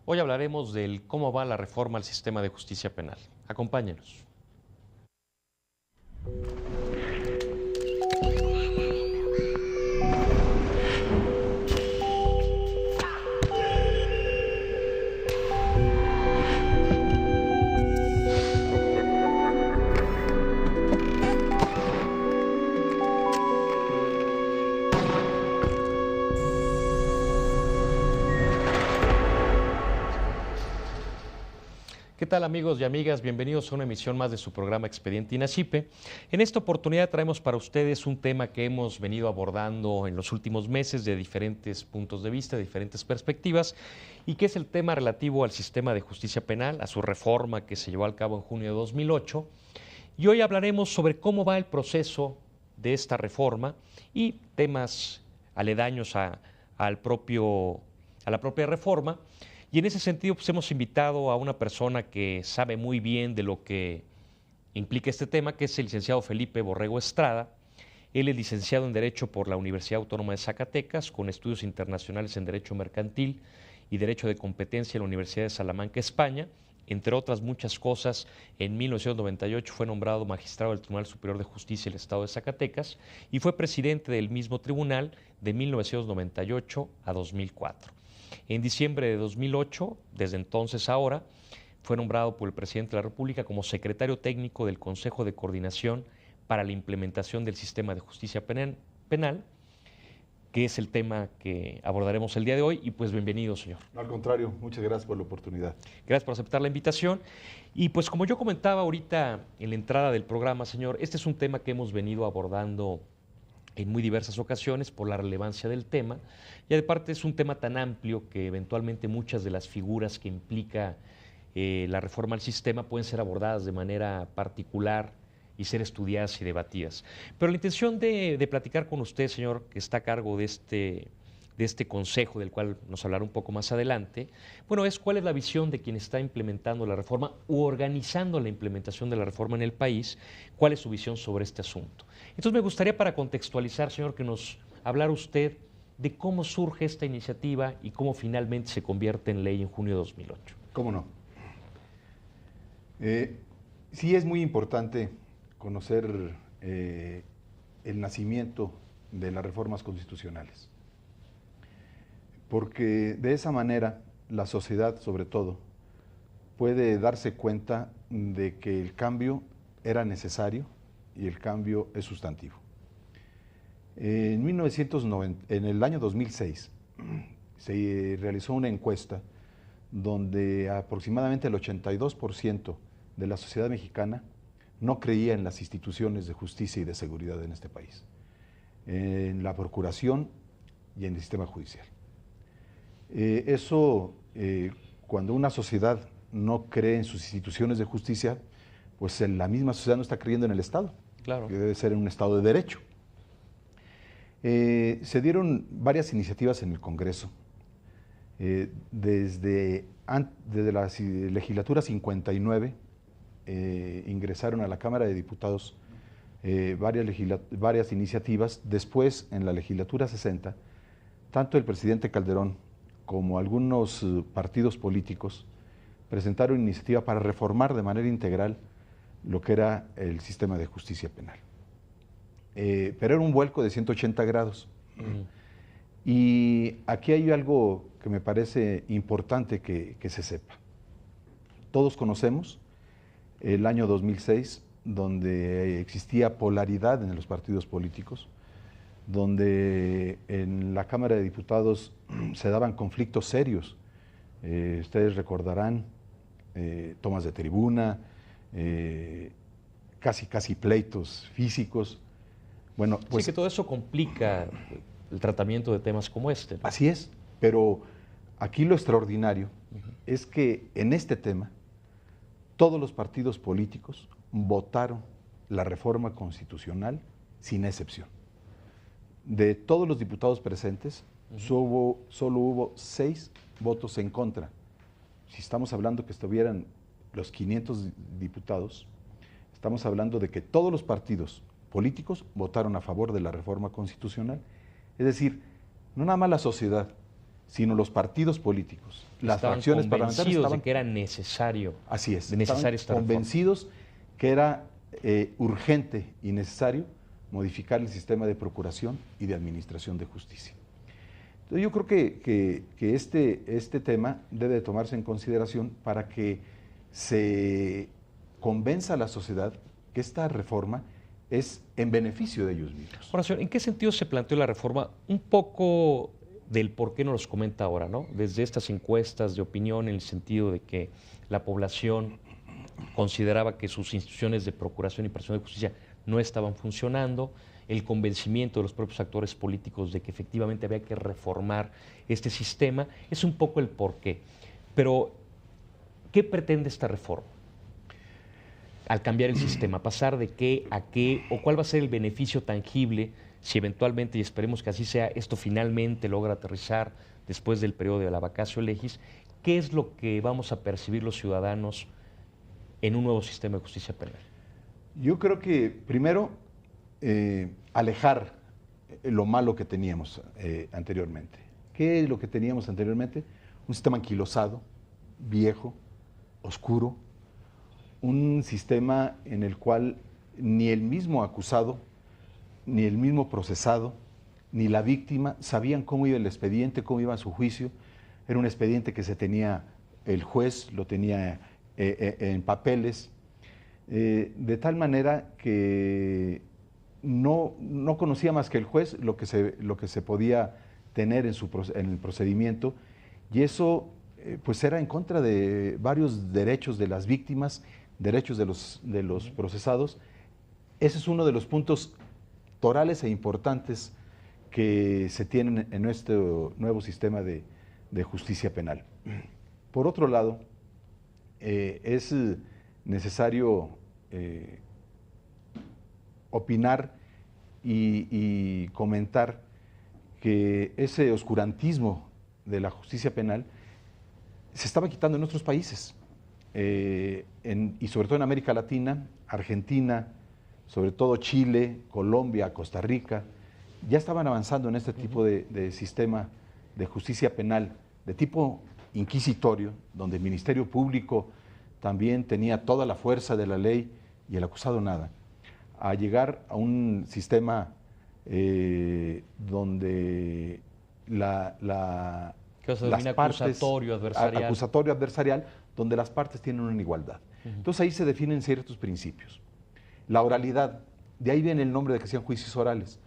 Hoy hablaremos del cómo va la reforma al sistema de justicia penal. Acompáñenos. ¿Qué tal amigos y amigas? Bienvenidos a una emisión más de su programa Expediente INACIPE. En esta oportunidad traemos para ustedes un tema que hemos venido abordando en los últimos meses de diferentes puntos de vista, de diferentes perspectivas, y que es el tema relativo al sistema de justicia penal, a su reforma que se llevó a cabo en junio de 2008. Y hoy hablaremos sobre cómo va el proceso de esta reforma y temas aledaños a la propia reforma. Y en ese sentido, pues hemos invitado a una persona que sabe muy bien de lo que implica este tema, que es el licenciado Felipe Borrego Estrada. Él es licenciado en Derecho por la Universidad Autónoma de Zacatecas, con estudios internacionales en Derecho Mercantil y Derecho de Competencia en la Universidad de Salamanca, España. Entre otras muchas cosas, en 1998 fue nombrado magistrado del Tribunal Superior de Justicia del Estado de Zacatecas y fue presidente del mismo tribunal de 1998 a 2004. En diciembre de 2008, desde entonces a ahora, fue nombrado por el presidente de la República como secretario técnico del Consejo de Coordinación para la implementación del sistema de justicia penal, que es el tema que abordaremos el día de hoy. Y pues bienvenido, señor. No, al contrario, muchas gracias por la oportunidad. Gracias por aceptar la invitación. Y pues como yo comentaba ahorita en la entrada del programa, señor, este es un tema que hemos venido abordando en muy diversas ocasiones por la relevancia del tema, y aparte es un tema tan amplio que eventualmente muchas de las figuras que implica la reforma al sistema pueden ser abordadas de manera particular y ser estudiadas y debatidas. Pero la intención de platicar con usted, señor, que está a cargo de este consejo, del cual nos hablará un poco más adelante, bueno, es cuál es la visión de quien está implementando la reforma u organizando la implementación de la reforma en el país, cuál es su visión sobre este asunto. Entonces me gustaría, para contextualizar, señor, que nos hablara usted de cómo surge esta iniciativa y cómo finalmente se convierte en ley en junio de 2008. ¿Cómo no? Sí es muy importante conocer el nacimiento de las reformas constitucionales, porque de esa manera la sociedad, sobre todo, puede darse cuenta de que el cambio era necesario y el cambio es sustantivo. En el año 2006 se realizó una encuesta donde aproximadamente el 82% de la sociedad mexicana no creía en las instituciones de justicia y de seguridad en este país, en la procuración y en el sistema judicial. Cuando una sociedad no cree en sus instituciones de justicia, pues la misma sociedad no está creyendo en el Estado, Claro. que debe ser un Estado de derecho. Se dieron varias iniciativas en el Congreso. Desde la legislatura 59 ingresaron a la Cámara de Diputados varias iniciativas. Después, en la legislatura 60, tanto el presidente Calderón como algunos partidos políticos presentaron iniciativa para reformar de manera integral lo que era el sistema de justicia penal. Pero era un vuelco de 180 grados. Y aquí hay algo que me parece importante que se sepa. Todos conocemos el año 2006, donde existía polaridad en los partidos políticos, donde en la Cámara de Diputados se daban conflictos serios. Ustedes recordarán tomas de tribuna, casi pleitos físicos. Bueno, pues sí, que todo eso complica el tratamiento de temas como este, ¿no? Así es, pero aquí lo extraordinario es que en este tema todos los partidos políticos votaron la reforma constitucional sin excepción. De todos los diputados presentes, solo hubo 6 votos en contra. Si estamos hablando que estuvieran los 500 diputados, estamos hablando de que todos los partidos políticos votaron a favor de la reforma constitucional. Es decir, no nada más la sociedad, sino los partidos políticos, las Estaban fracciones parlamentarias convencidos estaban de que era necesario. así es, Necesaria esta estaban reforma. convencidos que era urgente y necesario modificar el sistema de procuración y de administración de justicia. Entonces, yo creo que este tema debe de tomarse en consideración para que se convenza a la sociedad que esta reforma es en beneficio de ellos mismos. Ahora, señor, ¿en qué sentido se planteó la reforma? Un poco del por qué nos los comenta ahora, ¿no? Desde estas encuestas de opinión, en el sentido de que la población consideraba que sus instituciones de procuración y prestación de justicia no estaban funcionando, el convencimiento de los propios actores políticos de que efectivamente había que reformar este sistema, es un poco el porqué. Pero, ¿qué pretende esta reforma? Al cambiar el sistema, pasar de qué a qué, o cuál va a ser el beneficio tangible si eventualmente, y esperemos que así sea, esto finalmente logra aterrizar después del periodo de la vacatio legis, ¿qué es lo que vamos a percibir los ciudadanos en un nuevo sistema de justicia penal? Yo creo que primero alejar lo malo que teníamos anteriormente. ¿Qué es lo que teníamos anteriormente? Un sistema anquilosado, viejo, oscuro, un sistema en el cual ni el mismo acusado, ni el mismo procesado, ni la víctima sabían cómo iba el expediente, cómo iba su juicio. Era un expediente que se tenía, el juez lo tenía en papeles, de tal manera que no conocía más que el juez lo que se podía tener en el procedimiento, y eso pues era en contra de varios derechos de las víctimas, derechos de los procesados. Ese es uno de los puntos torales e importantes que se tienen en nuestro nuevo sistema de justicia penal. Por otro lado, es necesario opinar y comentar que ese oscurantismo de la justicia penal se estaba quitando en nuestros países, y sobre todo en América Latina, Argentina, sobre todo Chile, Colombia, Costa Rica, ya estaban avanzando en este tipo de sistema de justicia penal de tipo inquisitorio, donde el Ministerio Público también tenía toda la fuerza de la ley y el acusado nada, a llegar a un sistema donde que se denomina acusatorio adversarial, donde las partes tienen una igualdad. Entonces ahí se definen ciertos principios. La oralidad, de ahí viene el nombre de que sean juicios orales,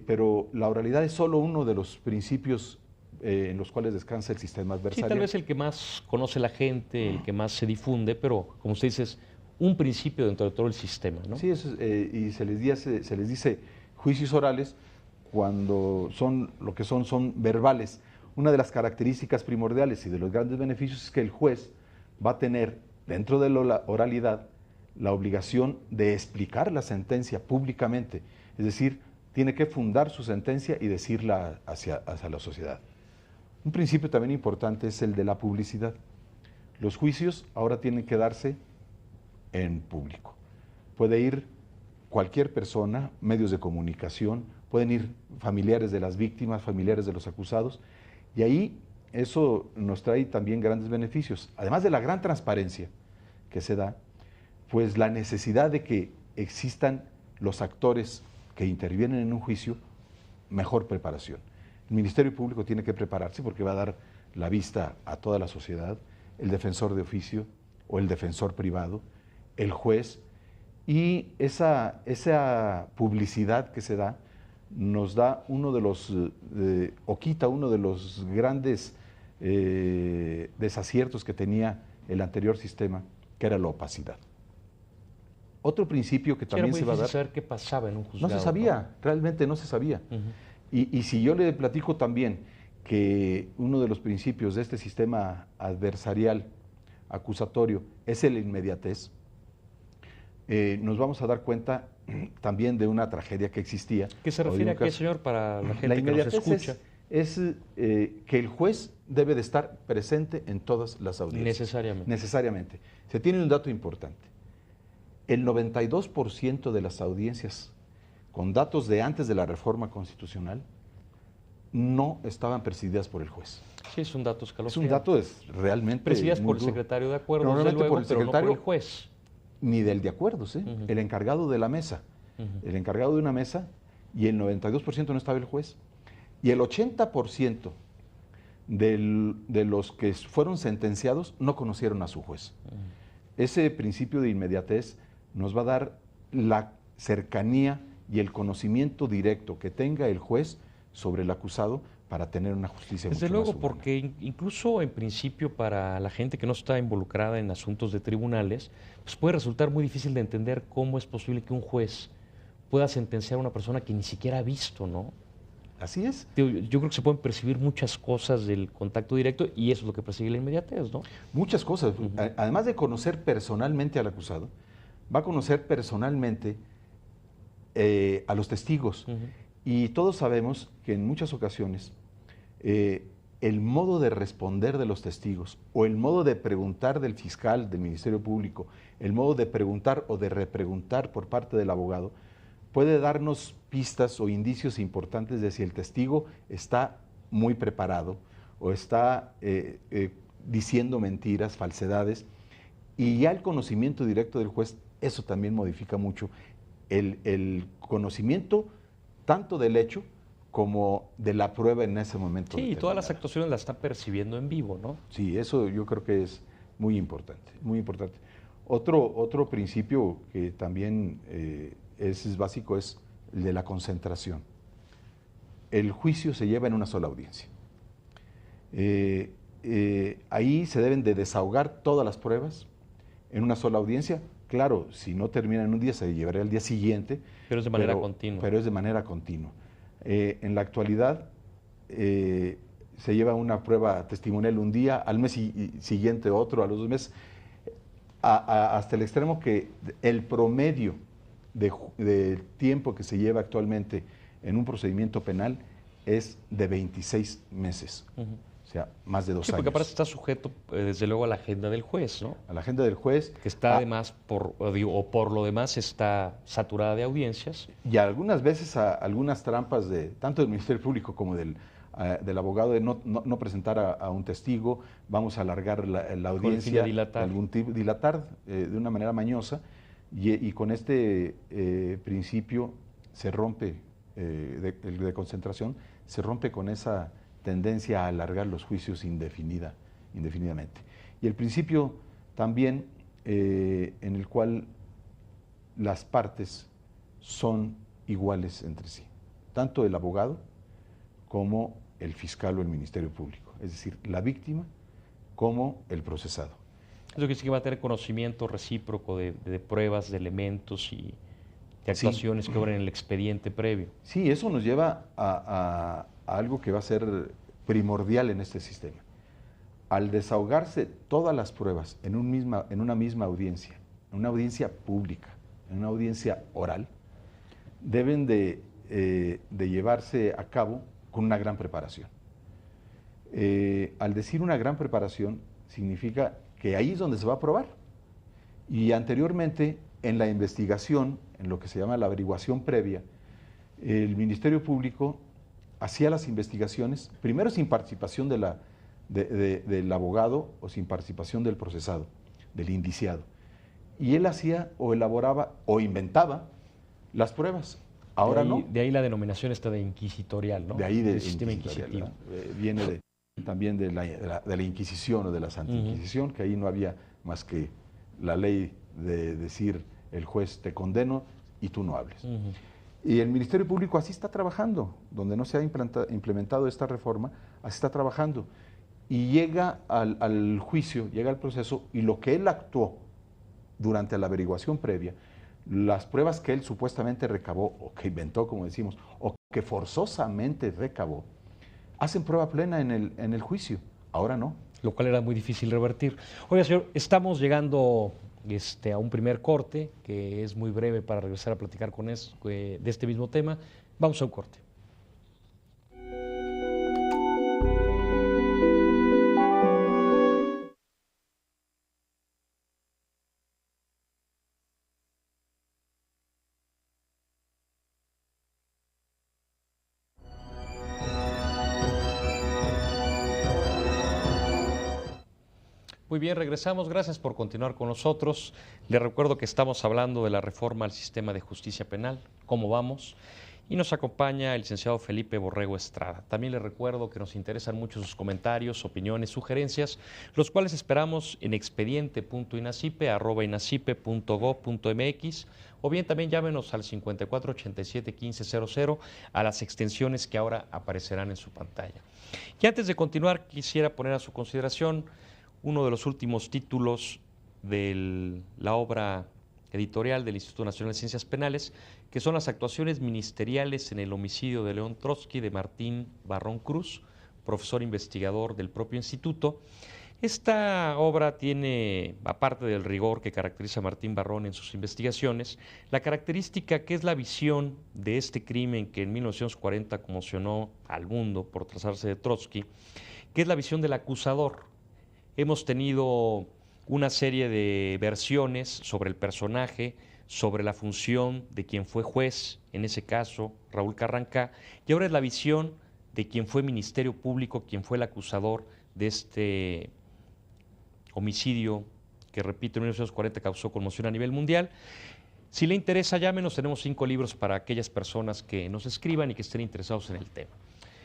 pero la oralidad es solo uno de los principios en los cuales descansa el sistema adversarial. Sí, tal vez el que más conoce la gente, el que más se difunde, pero como usted dice, es un principio dentro de todo el sistema, ¿no? Sí, y se les dice juicios orales cuando son lo que son verbales. Una de las características primordiales y de los grandes beneficios es que el juez va a tener, dentro de la oralidad, la obligación de explicar la sentencia públicamente, es decir, tiene que fundar su sentencia y decirla hacia la sociedad. Un principio también importante es el de la publicidad. Los juicios ahora tienen que darse en público. Puede ir cualquier persona, medios de comunicación, pueden ir familiares de las víctimas, familiares de los acusados, y ahí eso nos trae también grandes beneficios. Además de la gran transparencia que se da, pues la necesidad de que existan los actores que intervienen en un juicio, mejor preparación. El Ministerio Público tiene que prepararse porque va a dar la vista a toda la sociedad, el defensor de oficio o el defensor privado, el juez, y esa publicidad que se da nos da uno de los, o quita uno de los grandes desaciertos que tenía el anterior sistema, que era la opacidad. Otro principio que también se va a dar... saber qué pasaba en un juzgado. No se sabía, realmente no se sabía. Y si yo le platico también que uno de los principios de este sistema adversarial acusatorio es la inmediatez, nos vamos a dar cuenta también de una tragedia que existía. ¿Qué se refiere a qué, señor, para la gente que nos escucha? Es que el juez debe de estar presente en todas las audiencias. Necesariamente. Necesariamente. Se tiene un dato importante. El 92% de las audiencias, con datos de antes de la reforma constitucional, no estaban presididas por el juez. Sí, es un dato Es escalofriante. un dato realmente Presididas muy por el duro. secretario de acuerdos, desde Normalmente luego, por el pero no por secretario, el juez. ni del de acuerdos, ¿eh? Ujú. El encargado de la mesa. El encargado de una mesa, y el 92% no estaba el juez. Y el 80% de los que fueron sentenciados no conocieron a su juez. Ese principio de inmediatez nos va a dar la cercanía y el conocimiento directo que tenga el juez sobre el acusado para tener una justicia Desde mucho luego, más humana. porque incluso en principio para la gente que no está involucrada en asuntos de tribunales, pues puede resultar muy difícil de entender cómo es posible que un juez pueda sentenciar a una persona que ni siquiera ha visto, ¿no? Así es. Digo, yo creo que se pueden percibir muchas cosas del contacto directo y eso es lo que persigue la inmediatez, ¿no? Muchas cosas. Además de conocer personalmente al acusado, va a conocer personalmente a los testigos. Y todos sabemos que en muchas ocasiones el modo de responder de los testigos o el modo de preguntar del fiscal, del Ministerio Público, el modo de preguntar o de repreguntar por parte del abogado, puede darnos pistas o indicios importantes de si el testigo está muy preparado o está diciendo mentiras, falsedades. Y ya el conocimiento directo del juez, eso también modifica mucho el conocimiento tanto del hecho como de la prueba en ese momento. Sí, y todas las determinado. actuaciones las está percibiendo en vivo, ¿no? Sí, eso yo creo que es muy importante, muy importante. Otro principio que también es básico es el de la concentración. El juicio se lleva en una sola audiencia. Ahí se deben de desahogar todas las pruebas en una sola audiencia. Claro, si no termina en un día, se llevará al día siguiente. Pero es de manera continua. Pero es de manera continua. En la actualidad se lleva una prueba testimonial un día, al mes siguiente otro, a los 2 meses, hasta el extremo que el promedio de tiempo que se lleva actualmente en un procedimiento penal es de 26 meses. O sea, más de 2 Sí, años. porque aparte está sujeto, desde luego, a la agenda del juez, ¿no? A la agenda del juez. Que está además, o por lo demás, está saturada de audiencias. Y algunas veces algunas trampas tanto del Ministerio Público como del abogado de no presentar a un testigo, vamos a alargar la audiencia, dilatar de una manera mañosa, y con este principio se rompe, de concentración, se rompe con esa tendencia a alargar los juicios indefinidamente. Y el principio también en el cual las partes son iguales entre sí, tanto el abogado como el fiscal o el Ministerio Público, es decir, la víctima como el procesado. Eso que sí que va a tener conocimiento recíproco de pruebas, de elementos y de actuaciones que obran en el expediente previo. Sí, eso nos lleva a algo que va a ser primordial en este sistema. Al desahogarse todas las pruebas en una misma audiencia, en una audiencia pública, en una audiencia oral, deben de llevarse a cabo con una gran preparación. Al decir una gran preparación, significa que ahí es donde se va a probar. Y anteriormente, en la investigación, en lo que se llama la averiguación previa, el Ministerio Público hacía las investigaciones, primero sin participación del abogado o sin participación del procesado, del indiciado. Y él hacía o elaboraba o inventaba las pruebas. Ahora no. De ahí la denominación esta de inquisitorial, ¿no? De ahí del sistema inquisitivo. Viene también de la Inquisición o de la Santa Inquisición, que ahí no había más que la ley de decir el juez te condeno y tú no hables. Y el Ministerio Público así está trabajando, donde no se ha implementado esta reforma, así está trabajando. Y llega al juicio, llega al proceso, y lo que él actuó durante la averiguación previa, las pruebas que él supuestamente recabó, o que inventó, como decimos, o que forzosamente recabó, hacen prueba plena en el juicio. Ahora no. Lo cual era muy difícil revertir. Oiga, señor, estamos llegando a un primer corte, que es muy breve para regresar a platicar de este mismo tema. Vamos a un corte. Muy bien, regresamos. Gracias por continuar con nosotros. Les recuerdo que estamos hablando de la reforma al sistema de justicia penal, cómo vamos, y nos acompaña el licenciado Felipe Borrego Estrada. También les recuerdo que nos interesan mucho sus comentarios, opiniones, sugerencias, los cuales esperamos en expediente.inacipe@inacipe.gov.mx, o bien también llámenos al 5487-1500 a las extensiones que ahora aparecerán en su pantalla. Y antes de continuar, quisiera poner a su consideración uno de los últimos títulos de la obra editorial del Instituto Nacional de Ciencias Penales, que son las actuaciones ministeriales en el homicidio de León Trotsky de Martín Barrón Cruz, profesor investigador del propio instituto. Esta obra tiene, aparte del rigor que caracteriza a Martín Barrón en sus investigaciones, la característica que es la visión de este crimen que en 1940 conmocionó al mundo por trazarse de Trotsky, que es la visión del acusador. Hemos tenido una serie de versiones sobre el personaje, sobre la función de quien fue juez, en ese caso Raúl Carrancá, y ahora es la visión de quien fue Ministerio Público, quien fue el acusador de este homicidio que, repito, en 1940 causó conmoción a nivel mundial. Si le interesa, llámenos, tenemos 5 libros para aquellas personas que nos escriban y que estén interesados en el tema.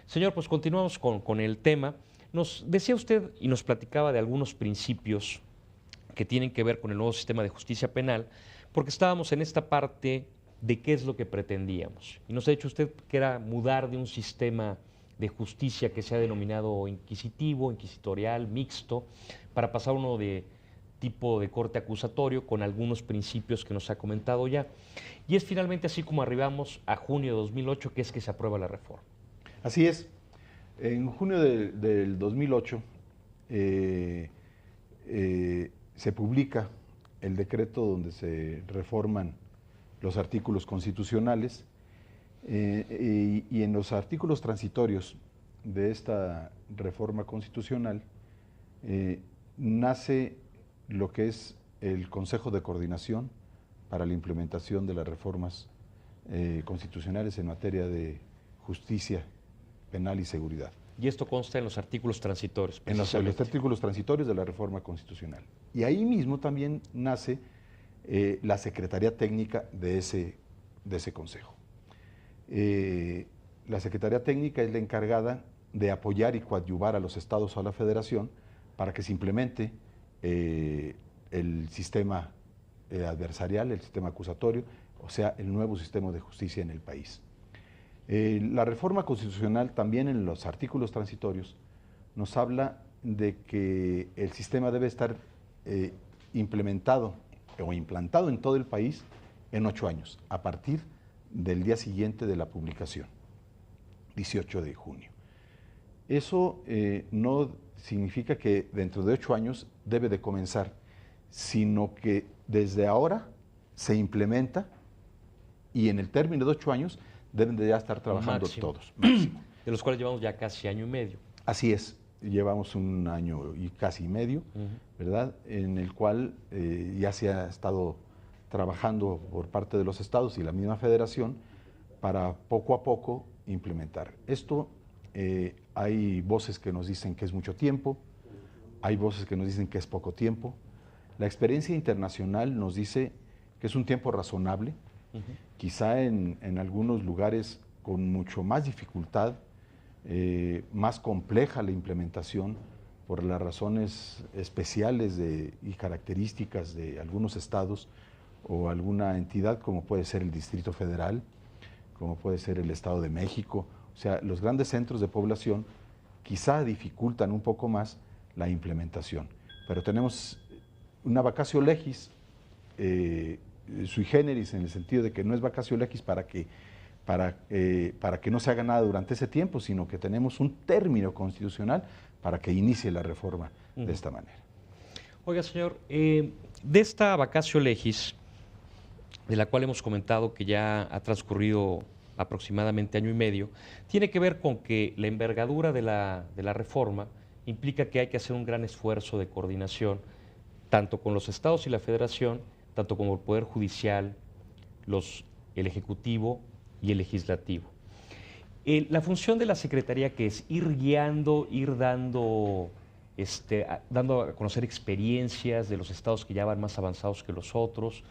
Señor, pues continuamos con el tema. Nos decía usted y nos platicaba de algunos principios que tienen que ver con el nuevo sistema de justicia penal, porque estábamos en esta parte de qué es lo que pretendíamos. Y nos ha dicho usted que era mudar de un sistema de justicia que se ha denominado inquisitivo, inquisitorial, mixto, para pasar a uno de tipo de corte acusatorio con algunos principios que nos ha comentado ya. Y es finalmente así como arribamos a junio de 2008, que es que se aprueba la reforma. Así es. En junio del 2008 se publica el decreto donde se reforman los artículos constitucionales y en los artículos transitorios de esta reforma constitucional nace lo que es el Consejo de Coordinación para la implementación de las reformas constitucionales en materia de justicia penal y seguridad. Y esto consta en los artículos transitorios. En los artículos transitorios de la reforma constitucional. Y ahí mismo también nace la Secretaría Técnica de ese Consejo. La Secretaría Técnica es la encargada de apoyar y coadyuvar a los estados o a la federación para que se implemente el sistema adversarial, el sistema acusatorio, o sea, el nuevo sistema de justicia en el país. La reforma constitucional también en los artículos transitorios nos habla de que el sistema debe estar implementado o implantado en todo el país en 8 años, a partir del día siguiente de la publicación, 18 de junio. Eso no significa que dentro de 8 años debe de comenzar, sino que desde ahora se implementa y en el término de 8 años deben de ya estar trabajando máximo. todos. Máximo. De los cuales llevamos ya casi año y medio. Así es, llevamos un año y casi medio, ¿verdad? En el cual ya se ha estado trabajando por parte de los estados y la misma federación para poco a poco implementar. Esto hay voces que nos dicen que es mucho tiempo, hay voces que nos dicen que es poco tiempo. La experiencia internacional nos dice que es un tiempo razonable, quizá en algunos lugares con mucho más dificultad, más compleja la implementación por las razones especiales y características de algunos estados o alguna entidad como puede ser el Distrito Federal, como puede ser el Estado de México. O sea, los grandes centros de población quizá dificultan un poco más la implementación, pero tenemos una vacatio legis sui generis, en el sentido de que no es vacatio legis para que no se haga nada durante ese tiempo, sino que tenemos un término constitucional para que inicie la reforma de esta manera. Oiga, señor, de esta vacatio legis, de la cual hemos comentado que ya ha transcurrido aproximadamente año y medio, tiene que ver con que la envergadura de la reforma implica que hay que hacer un gran esfuerzo de coordinación, tanto con los estados y la federación, tanto como el Poder Judicial, el Ejecutivo y el Legislativo. La función de la Secretaría, que es ir guiando, ir dando dando a conocer experiencias de los estados que ya van más avanzados que los otros.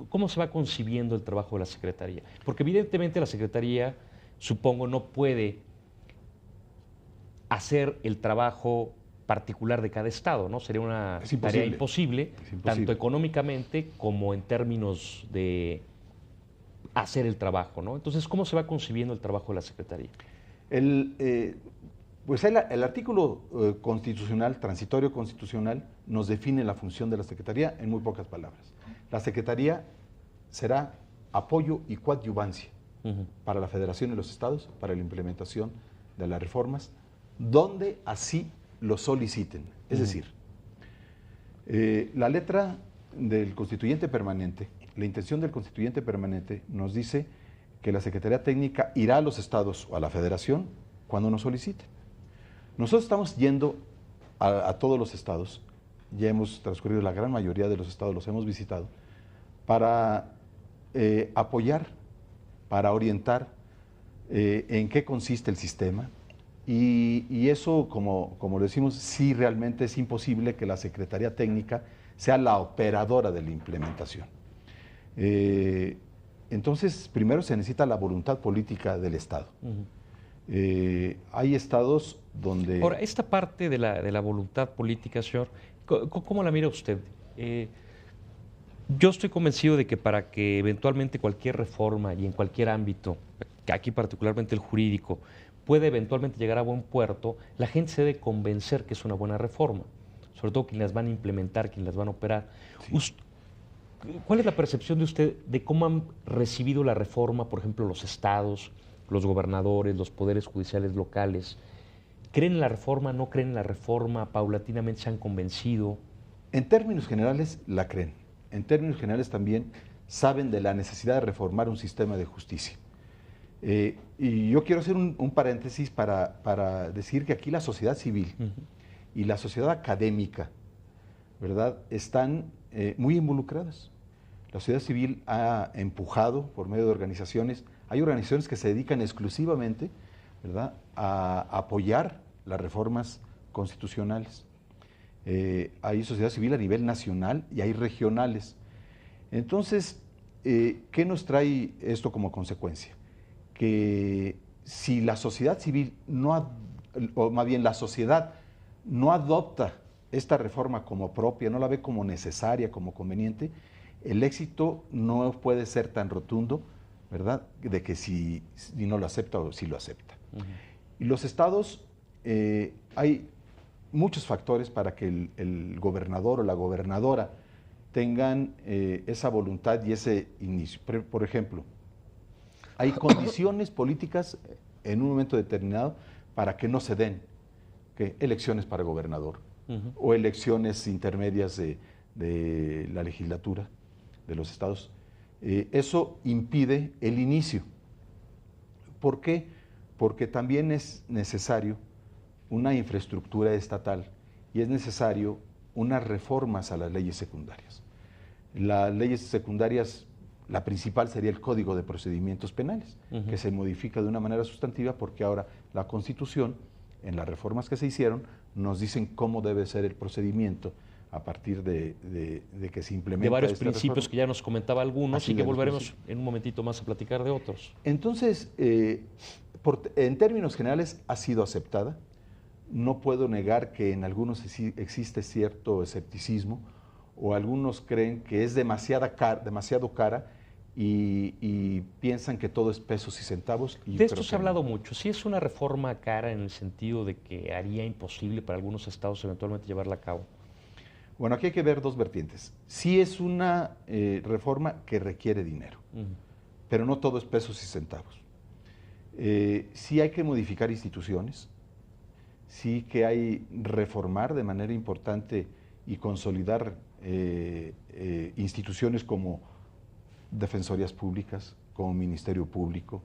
¿Cómo se va concibiendo el trabajo de la Secretaría? Porque evidentemente la Secretaría, supongo, no puede hacer el trabajo particular de cada estado, ¿no? Sería una tarea imposible, tanto económicamente como en términos de hacer el trabajo, ¿no? Entonces, ¿cómo se va concibiendo el trabajo de la Secretaría? Pues el artículo constitucional, transitorio constitucional, nos define la función de la Secretaría en muy pocas palabras. La Secretaría será apoyo y coadyuvancia para la Federación y los estados, para la implementación de las reformas, donde así lo soliciten. Es decir, la letra del constituyente permanente, la intención del constituyente permanente nos dice que la Secretaría Técnica irá a los estados o a la Federación cuando nos soliciten. Nosotros estamos yendo a todos los estados, ya hemos transcurrido la gran mayoría de los estados, los hemos visitado, para apoyar, para orientar en qué consiste el sistema. Y eso, como lo decimos, sí realmente es imposible que la Secretaría Técnica sea la operadora de la implementación. Entonces, primero se necesita la voluntad política del Estado. Hay estados donde... Ahora, esta parte de la voluntad política, señor, ¿cómo la mira usted? Yo estoy convencido de que para que eventualmente cualquier reforma y en cualquier ámbito, aquí particularmente el jurídico, pueda eventualmente llegar a buen puerto, la gente se debe convencer que es una buena reforma, sobre todo quienes las van a implementar, quienes las van a operar. Sí. ¿Cuál es la percepción de usted de cómo han recibido la reforma, por ejemplo, los estados, los gobernadores, los poderes judiciales locales? ¿Creen en la reforma, no creen en la reforma? ¿Paulatinamente se han convencido? En términos generales, la creen. En términos generales también saben de la necesidad de reformar un sistema de justicia. Y yo quiero hacer un paréntesis para decir que aquí la sociedad civil y la sociedad académica, ¿verdad?, están muy involucradas. La sociedad civil ha empujado por medio de organizaciones, hay organizaciones que se dedican exclusivamente, ¿verdad?, a apoyar las reformas constitucionales. Hay sociedad civil a nivel nacional y hay regionales. Entonces, ¿qué nos trae esto como consecuencia? Que si la sociedad civil o más bien la sociedad no adopta esta reforma como propia, no la ve como necesaria, como conveniente, el éxito no puede ser tan rotundo, ¿verdad?, de que si no lo acepta o si lo acepta. Y los estados, hay muchos factores para que el gobernador o la gobernadora tengan esa voluntad y ese inicio. Por ejemplo, hay condiciones políticas en un momento determinado para que no se den elecciones para gobernador o elecciones intermedias de la legislatura de los estados. Eso impide el inicio. ¿Por qué? Porque también es necesario una infraestructura estatal y es necesario unas reformas a las leyes secundarias. Las leyes secundarias, la principal sería el Código de Procedimientos Penales, que se modifica de una manera sustantiva porque ahora la Constitución, en las reformas que se hicieron, nos dicen cómo debe ser el procedimiento a partir de que se implementa. De varios principios reforma, que ya nos comentaba algunos y que volveremos en un momentito más a platicar de otros. Entonces, en términos generales ha sido aceptada. No puedo negar que en algunos existe cierto escepticismo o algunos creen que es demasiado cara y piensan que todo es pesos y centavos. Y de esto se ha hablado mucho. ¿Sí es una reforma cara en el sentido de que haría imposible para algunos estados eventualmente llevarla a cabo? Bueno, aquí hay que ver dos vertientes. Sí es una reforma que requiere dinero, pero no todo es pesos y centavos. Sí hay que modificar instituciones, sí que hay reformar de manera importante y consolidar instituciones como defensorías públicas, como Ministerio Público,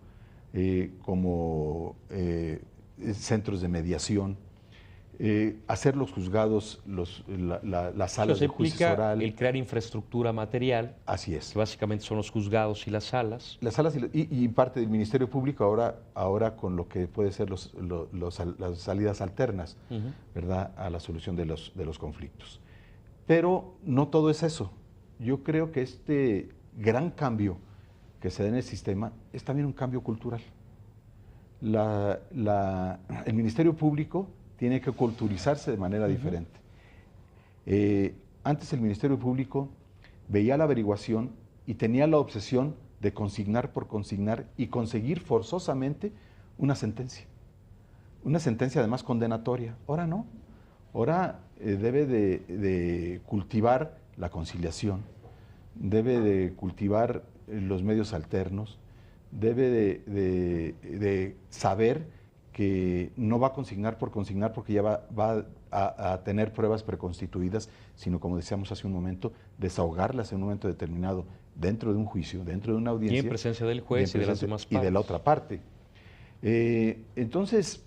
como centros de mediación. hacer los juzgados, las salas de juicio oral. El crear infraestructura material. Así es. Que básicamente son los juzgados y las salas. Las salas y parte del Ministerio Público ahora con lo que puede ser las salidas alternas, ¿verdad?, a la solución de los conflictos. Pero no todo es eso. Yo creo que este gran cambio que se da en el sistema es también un cambio cultural. El Ministerio Público tiene que culturizarse de manera diferente. Antes el Ministerio Público veía la averiguación y tenía la obsesión de consignar por consignar y conseguir forzosamente una sentencia además condenatoria. Ahora no, ahora debe de cultivar la conciliación, debe de cultivar los medios alternos, debe de saber que no va a consignar por consignar porque ya va a tener pruebas preconstituidas, sino, como decíamos hace un momento, desahogarlas en un momento determinado dentro de un juicio, dentro de una audiencia. Y en presencia del juez y de las demás partes. Y de la otra parte. Entonces,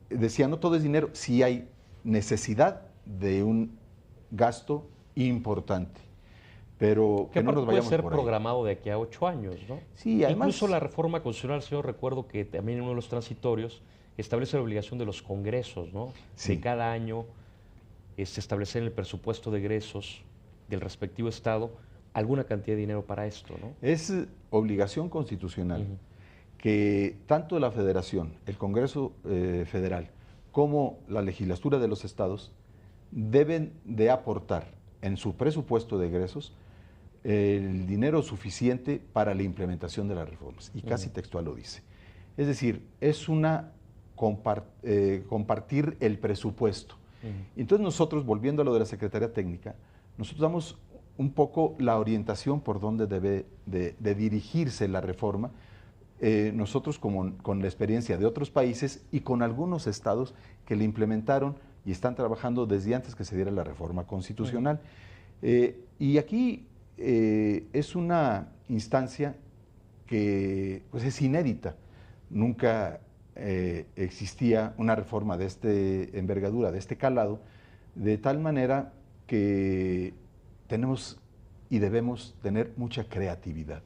decía, no todo es dinero, sí hay necesidad de un gasto importante. Pero que no nos vayamos puede ser por ahí. programado de aquí a 8 años, ¿no? Sí, además. Incluso la reforma constitucional, señor, recuerdo que también en uno de los transitorios establece la obligación de los congresos, ¿no? Sí. De cada año establecer en el presupuesto de egresos del respectivo estado alguna cantidad de dinero para esto, ¿no? Es obligación constitucional que tanto la Federación, el Congreso Federal, como la legislatura de los estados deben de aportar en su presupuesto de egresos el dinero suficiente para la implementación de las reformas, y casi textual lo dice. Es decir, es una compartir el presupuesto. Entonces nosotros, volviendo a lo de la Secretaría Técnica, nosotros damos un poco la orientación por dónde debe de dirigirse la reforma, nosotros con la experiencia de otros países y con algunos estados que la implementaron y están trabajando desde antes que se diera la reforma constitucional. Y aquí es una instancia que pues, es inédita. Nunca existía una reforma de esta envergadura, de este calado, de tal manera que tenemos y debemos tener mucha creatividad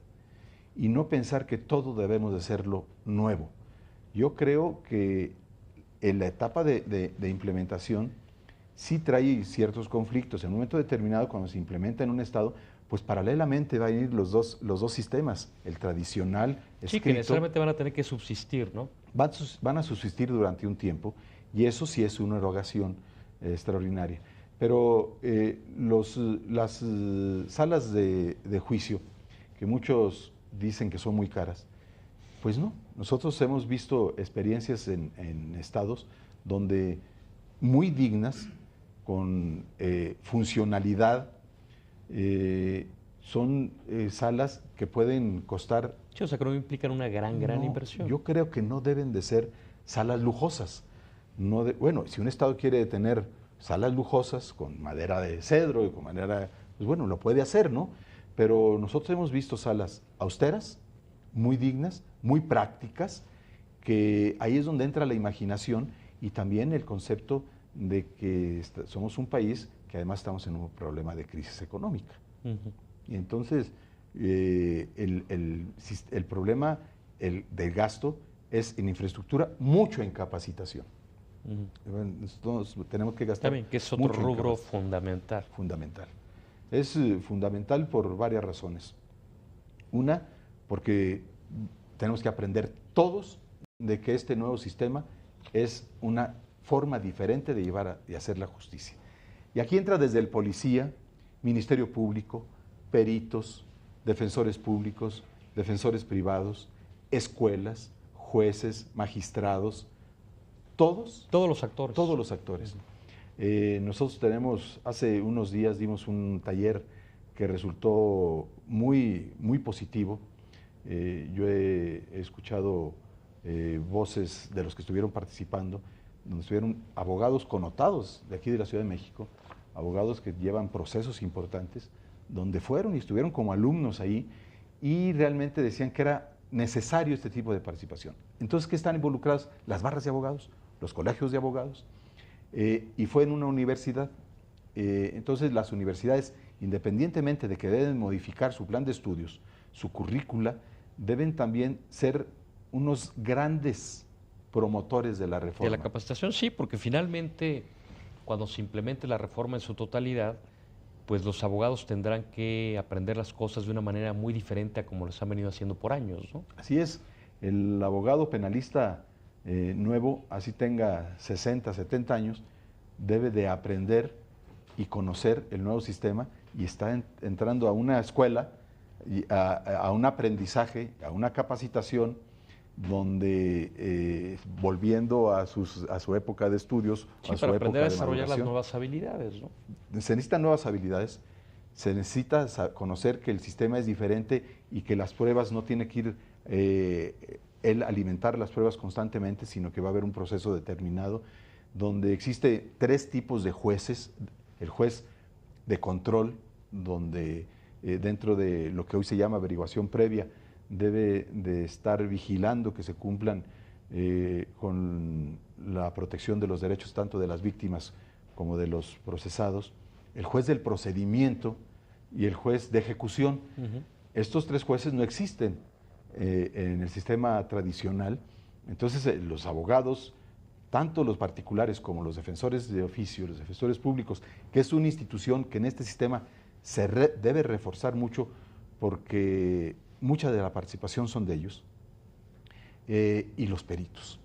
y no pensar que todo debemos de hacerlo nuevo. Yo creo que en la etapa de implementación sí trae ciertos conflictos. En un momento determinado, cuando se implementa en un estado, pues paralelamente van a ir los dos sistemas, el tradicional, escrito. Sí, que necesariamente van a tener que subsistir, ¿no? Van a subsistir durante un tiempo, y eso sí es una erogación extraordinaria. Pero las salas de juicio, que muchos dicen que son muy caras, pues no. Nosotros hemos visto experiencias en estados donde muy dignas, con funcionalidad, son salas que pueden costar... Sí, o sea, que no implican una gran inversión. Yo creo que no deben de ser salas lujosas. Bueno, si un estado quiere tener salas lujosas con madera de cedro y con madera... Pues bueno, lo puede hacer, ¿no? Pero nosotros hemos visto salas austeras, muy dignas, muy prácticas, que ahí es donde entra la imaginación y también el concepto de que somos un país que además estamos en un problema de crisis económica. Y entonces el problema del gasto es en infraestructura, mucho en capacitación. Nosotros tenemos que gastar también, que es otro rubro fundamental. Fundamental. Es fundamental por varias razones. Una, porque tenemos que aprender todos de que este nuevo sistema es una forma diferente de llevar y hacer la justicia. Y aquí entra desde el policía, Ministerio Público, peritos, defensores públicos, defensores privados, escuelas, jueces, magistrados, todos los actores. Todos los actores. Nosotros hace unos días dimos un taller que resultó muy, muy positivo. Yo he escuchado voces de los que estuvieron participando, donde estuvieron abogados connotados de aquí de la Ciudad de México, abogados que llevan procesos importantes, donde fueron y estuvieron como alumnos ahí y realmente decían que era necesario este tipo de participación. Entonces, ¿qué están involucrados? Las barras de abogados, los colegios de abogados, y fue en una universidad. Entonces las universidades, independientemente de que deben modificar su plan de estudios, su currícula, deben también ser unos grandes promotores de la reforma. De la capacitación, sí, porque finalmente cuando se implemente la reforma en su totalidad, pues los abogados tendrán que aprender las cosas de una manera muy diferente a como les han venido haciendo por años, ¿no? Así es, el abogado penalista nuevo, así tenga 60, 70 años, debe de aprender y conocer el nuevo sistema y está entrando a una escuela, a un aprendizaje, a una capacitación donde volviendo a su época de estudios, Sí, a su para época aprender a de desarrollar las maduración, nuevas habilidades, ¿no? se necesitan nuevas habilidades, se necesita conocer que el sistema es diferente y que las pruebas no tiene que ir él alimentar las pruebas constantemente, sino que va a haber un proceso determinado donde existe 3 tipos de jueces: el juez de control, donde dentro de lo que hoy se llama averiguación previa, debe de estar vigilando que se cumplan con la protección de los derechos tanto de las víctimas como de los procesados, el juez del procedimiento y el juez de ejecución. Estos 3 jueces no existen en el sistema tradicional. Entonces los abogados, tanto los particulares como los defensores de oficio, los defensores públicos, que es una institución que en este sistema se debe reforzar mucho porque mucha de la participación son de ellos, y los peritos.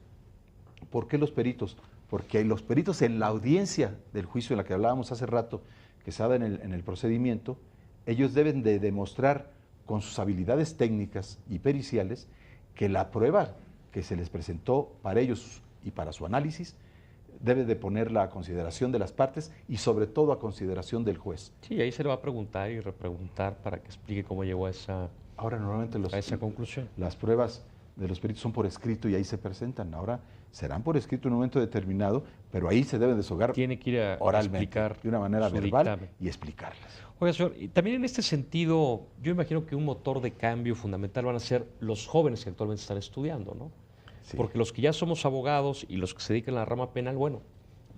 ¿Por qué los peritos? Porque los peritos en la audiencia del juicio en la que hablábamos hace rato, que se da en el procedimiento, ellos deben de demostrar con sus habilidades técnicas y periciales que la prueba que se les presentó para ellos y para su análisis debe de ponerla a consideración de las partes y sobre todo a consideración del juez. Sí, ahí se le va a preguntar y repreguntar para que explique cómo llegó a esa conclusión. Las pruebas de los peritos son por escrito y ahí se presentan. Ahora serán por escrito en un momento determinado, pero ahí se deben deshogar. Tiene que ir a oralmente, explicar de una manera su verbal dictamen. y explicarlas. Oiga, señor, y también en este sentido, yo imagino que un motor de cambio fundamental van a ser los jóvenes que actualmente están estudiando, ¿no? Sí. Porque los que ya somos abogados y los que se dedican a la rama penal, bueno,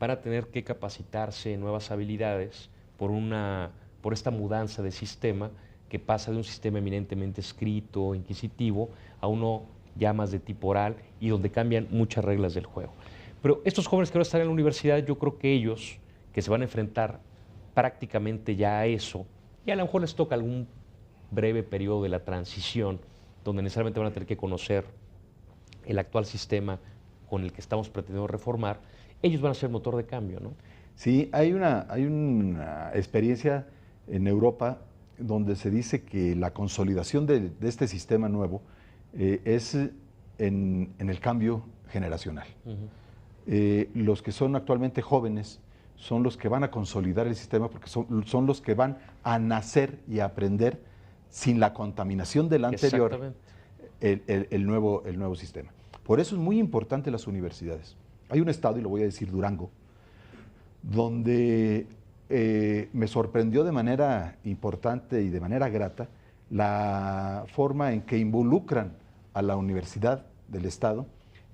van a tener que capacitarse en nuevas habilidades por esta mudanza de sistema que pasa de un sistema eminentemente escrito, inquisitivo, a uno ya más de tipo oral y donde cambian muchas reglas del juego. Pero estos jóvenes que ahora están en la universidad, yo creo que ellos, que se van a enfrentar prácticamente ya a eso, y a lo mejor les toca algún breve periodo de la transición, donde necesariamente van a tener que conocer el actual sistema con el que estamos pretendiendo reformar, ellos van a ser motor de cambio, ¿no? Sí, hay una experiencia en Europa donde se dice que la consolidación de este sistema nuevo es en el cambio generacional. Los que son actualmente jóvenes son los que van a consolidar el sistema porque son los que van a nacer y a aprender sin la contaminación del anterior el nuevo sistema. Por eso es muy importante las universidades. Hay un estado, y lo voy a decir, Durango, donde me sorprendió de manera importante y de manera grata la forma en que involucran a la Universidad del Estado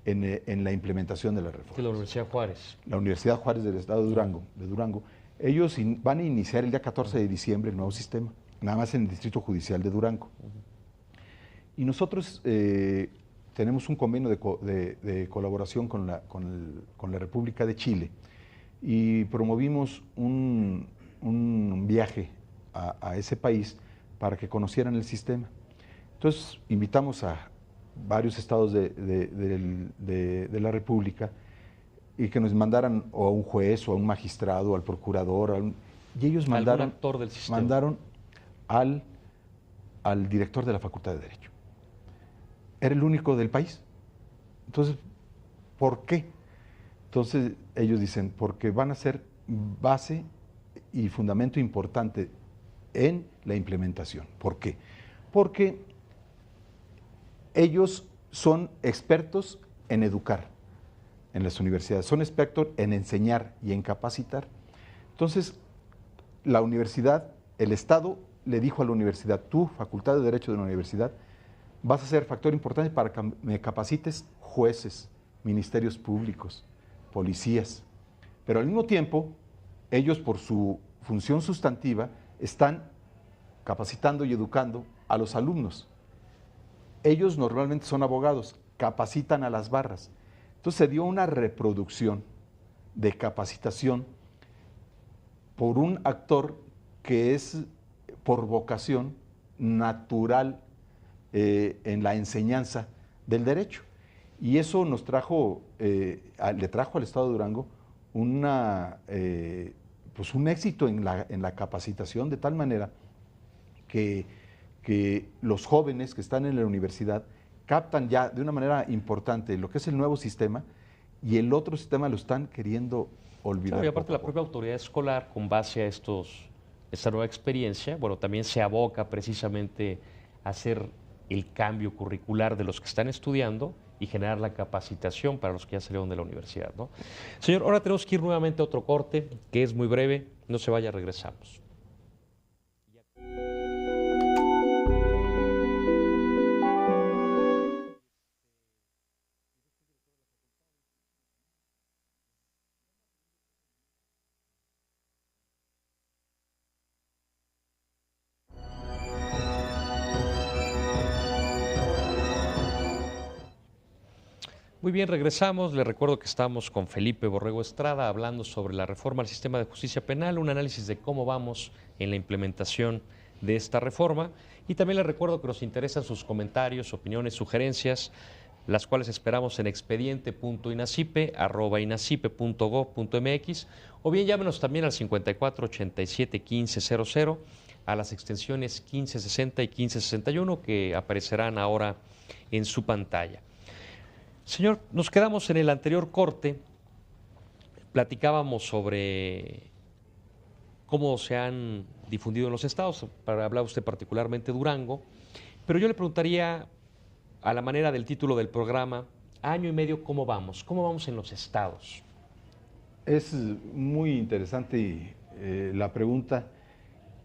en la implementación de la reforma. De la Universidad Juárez. La Universidad Juárez del Estado de Durango. Ellos van a iniciar el día 14 de diciembre el nuevo sistema, nada más en el Distrito Judicial de Durango. Y nosotros tenemos un convenio de colaboración con la República de Chile y promovimos un viaje a ese país para que conocieran el sistema. Entonces invitamos a varios estados de la República y que nos mandaran o a un juez o a un magistrado o al procurador, y ellos mandaron al director de la Facultad de Derecho. Era el único del país. Entonces, ¿por qué? Entonces ellos dicen, porque van a ser base y fundamento importante en la implementación. ¿Por qué? Porque ellos son expertos en educar en las universidades, son expertos en enseñar y en capacitar. Entonces, la universidad, el Estado le dijo a la universidad, tú, Facultad de Derecho de la universidad, vas a ser factor importante para que me capacites jueces, ministerios públicos, policías. Pero al mismo tiempo, ellos por su función sustantiva están capacitando y educando a los alumnos. Ellos normalmente son abogados, capacitan a las barras. Entonces se dio una reproducción de capacitación por un actor que es por vocación natural en la enseñanza del derecho. Y eso nos trajo, le trajo al Estado de Durango pues un éxito en la capacitación, de tal manera que los jóvenes que están en la universidad captan ya de una manera importante lo que es el nuevo sistema, y el otro sistema lo están queriendo olvidar. Claro, y aparte la propia autoridad escolar, con base a esta nueva experiencia, bueno, también se aboca precisamente a hacer el cambio curricular de los que están estudiando y generar la capacitación para los que ya salieron de la universidad, ¿no? Señor, ahora tenemos que ir nuevamente a otro corte, que es muy breve. No se vaya, regresamos. Muy bien, regresamos. Les recuerdo que estamos con Felipe Borrego Estrada hablando sobre la reforma al sistema de justicia penal, un análisis de cómo vamos en la implementación de esta reforma. Y también les recuerdo que nos interesan sus comentarios, opiniones, sugerencias, las cuales esperamos en expediente.inacipe@inacipe.gov.mx, o bien llámenos también al 54 87 15 00, a las extensiones 1560 y 1561 que aparecerán ahora en su pantalla. Señor, nos quedamos en el anterior corte, platicábamos sobre cómo se han difundido en los estados, para hablar usted particularmente de Durango, pero yo le preguntaría, a la manera del título del programa, año y medio, ¿cómo vamos? ¿Cómo vamos en los estados? Es muy interesante la pregunta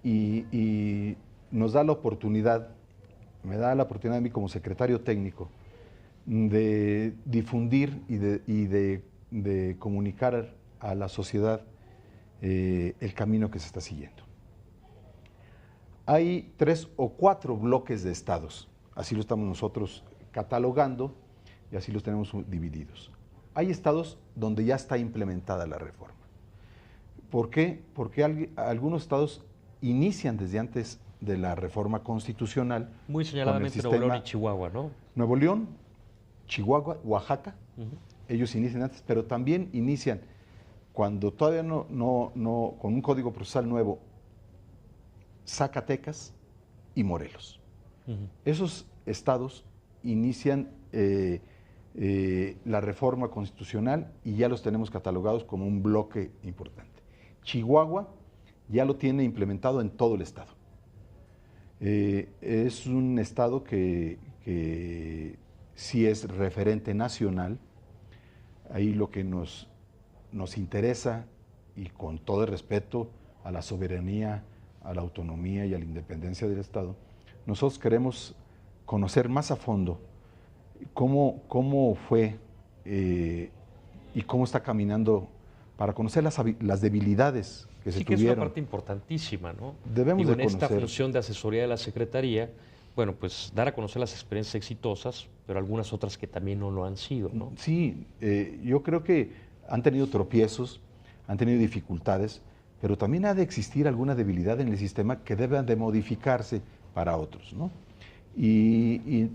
y nos da la oportunidad, me da la oportunidad a mí como secretario técnico, de difundir y de comunicar a la sociedad el camino que se está siguiendo. Hay 3 o 4 bloques de estados, así lo estamos nosotros catalogando y así los tenemos divididos. Hay estados donde ya está implementada la reforma. ¿Por qué? Porque algunos estados inician desde antes de la reforma constitucional. Muy señaladamente Nuevo León y Chihuahua, ¿no? Nuevo León, Chihuahua, Oaxaca, ellos inician antes, pero también inician cuando todavía no con un código procesal nuevo, Zacatecas y Morelos. Esos estados inician la reforma constitucional y ya los tenemos catalogados como un bloque importante. Chihuahua ya lo tiene implementado en todo el estado. Es un estado que sí es referente nacional. Ahí lo que nos interesa, y con todo el respeto a la soberanía, a la autonomía y a la independencia del Estado, nosotros queremos conocer más a fondo cómo fue y cómo está caminando, para conocer las debilidades que se tuvieron. Sí, que es una parte importantísima, ¿no? Debemos de conocer. En esta función de asesoría de la Secretaría, bueno, pues dar a conocer las experiencias exitosas, pero algunas otras que también no lo han sido, ¿no? Sí, yo creo que han tenido tropiezos, han tenido dificultades, pero también ha de existir alguna debilidad en el sistema que debe de modificarse para otros, ¿no? Y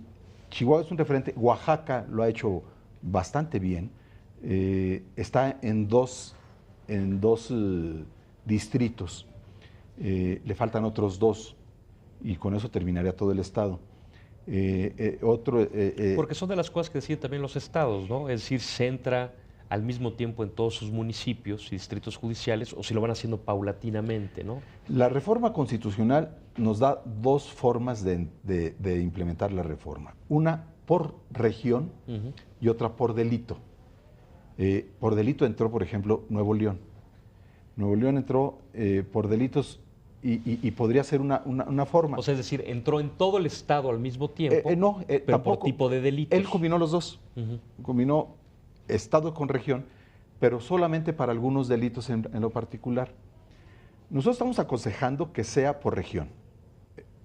Chihuahua es un referente, Oaxaca lo ha hecho bastante bien, está en dos distritos, le faltan otros 2, y con eso terminaría todo el estado. Porque son de las cosas que deciden también los estados, ¿no? Es decir, se entra al mismo tiempo en todos sus municipios y distritos judiciales, o si lo van haciendo paulatinamente, ¿no? La reforma constitucional nos da 2 formas de implementar la reforma. Una por región y otra por delito. Por delito entró, por ejemplo, Nuevo León. Nuevo León entró por delitos y podría ser una forma. O sea, es decir, entró en todo el estado al mismo tiempo, pero tampoco, por tipo de delitos. Él combinó los 2, combinó estado con región, pero solamente para algunos delitos en lo particular. Nosotros estamos aconsejando que sea por región,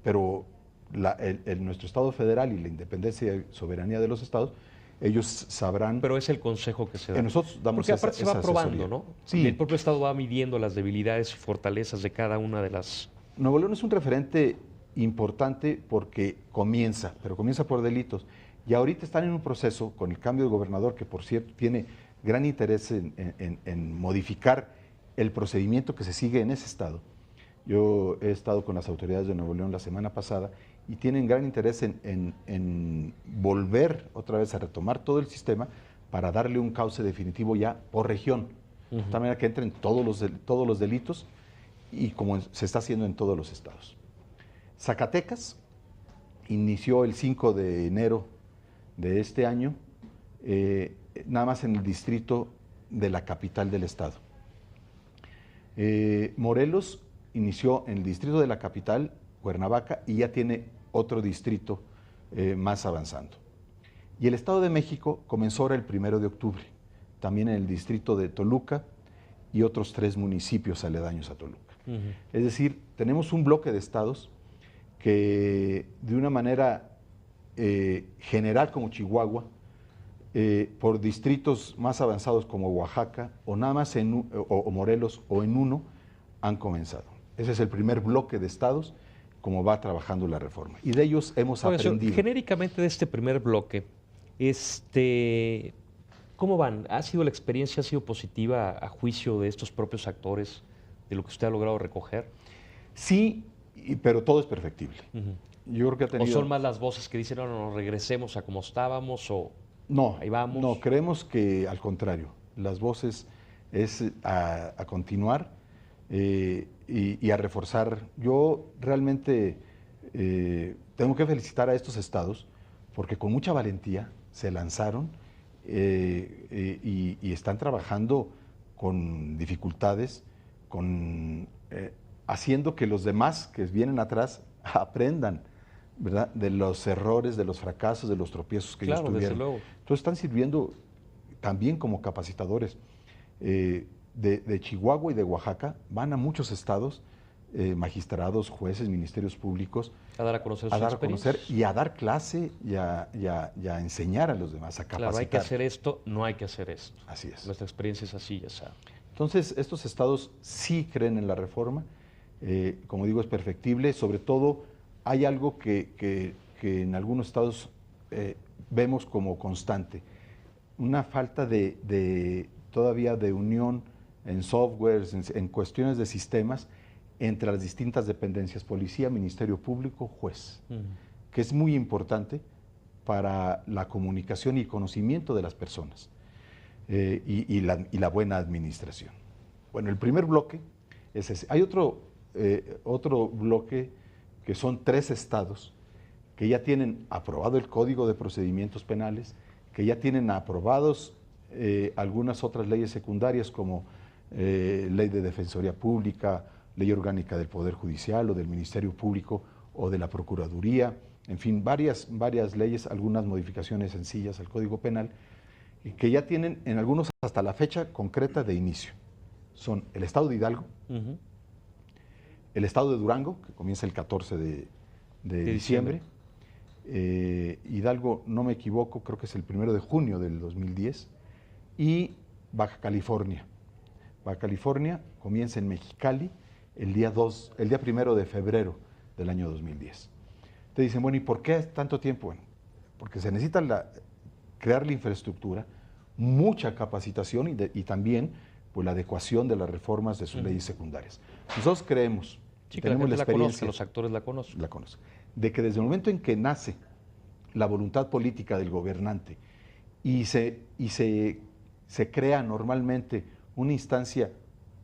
pero nuestro Estado federal y la independencia y soberanía de los estados, ellos sabrán. Pero es el consejo que se da. Nosotros damos Porque aparte se va probando, asesoría. ¿no? Sí. El propio Estado va midiendo las debilidades y fortalezas de cada una de las... Nuevo León es un referente importante porque comienza por delitos. Y ahorita están en un proceso con el cambio de gobernador, que por cierto tiene gran interés en modificar el procedimiento que se sigue en ese estado. Yo he estado con las autoridades de Nuevo León la semana pasada y tienen gran interés en volver otra vez a retomar todo el sistema para darle un cauce definitivo ya por región, de tal manera que entren todos los delitos y como se está haciendo en todos los estados. Zacatecas inició el 5 de enero de este año, nada más en el distrito de la capital del estado. Morelos inició en el distrito de la capital, Cuernavaca, y ya tiene otro distrito más avanzando. Y el Estado de México comenzó ahora el 1 de octubre, también en el distrito de Toluca y otros 3 municipios aledaños a Toluca. Es decir, tenemos un bloque de estados que de una manera general como Chihuahua, por distritos más avanzados como Oaxaca, o nada más o Morelos, o en uno, han comenzado. Ese es el primer bloque de estados, como va trabajando la reforma. Y de ellos hemos aprendido. Genéricamente de este primer bloque, ¿cómo van? ¿Ha sido la experiencia, ha sido positiva a juicio de estos propios actores, de lo que usted ha logrado recoger? Sí, pero todo es perfectible. Yo creo que ha tenido... ¿O son más las voces que dicen, no, regresemos a como estábamos, o ahí vamos? No, creemos que al contrario, las voces es a continuar y a reforzar. Yo realmente tengo que felicitar a estos estados porque con mucha valentía se lanzaron y están trabajando con dificultades, haciendo que los demás que vienen atrás aprendan, ¿verdad?, de los errores, de los fracasos, de los tropiezos que ellos tuvieron. Desde luego. Entonces están sirviendo también como capacitadores. De Chihuahua y de Oaxaca van a muchos estados, magistrados, jueces, ministerios públicos, a dar a conocer a conocer y a dar clase y a enseñar a los demás, a capacitar. Claro, hay que hacer esto, no hay que hacer esto. Así es. Nuestra experiencia es así, ya sabe. Entonces, estos estados sí creen en la reforma, como digo, es perfectible. Sobre todo, hay algo que en algunos estados vemos como constante, una falta todavía de unión en softwares, en cuestiones de sistemas, entre las distintas dependencias, policía, ministerio público, juez, que es muy importante para la comunicación y conocimiento de las personas y la buena administración. Bueno, el primer bloque es ese. Hay otro bloque que son 3 estados que ya tienen aprobado el Código de Procedimientos Penales, que ya tienen aprobados algunas otras leyes secundarias como Ley de Defensoría Pública, Ley Orgánica del Poder Judicial o del Ministerio Público o de la Procuraduría, en fin, varias leyes, algunas modificaciones sencillas al Código Penal, que ya tienen en algunos hasta la fecha concreta de inicio. Son el Estado de Hidalgo, el Estado de Durango, que comienza el 14 de diciembre. Hidalgo, no me equivoco, creo que es el 1 de junio del 2010, y Baja California. Baja California comienza en Mexicali el día 1 de febrero del año 2010. Te dicen, bueno, ¿y por qué tanto tiempo? Bueno, porque se necesita crear la infraestructura, mucha capacitación y también pues, la adecuación de las reformas de sus leyes secundarias. Nosotros creemos, tenemos la experiencia, los actores la conocen, de que desde el momento en que nace la voluntad política del gobernante y se crea normalmente una instancia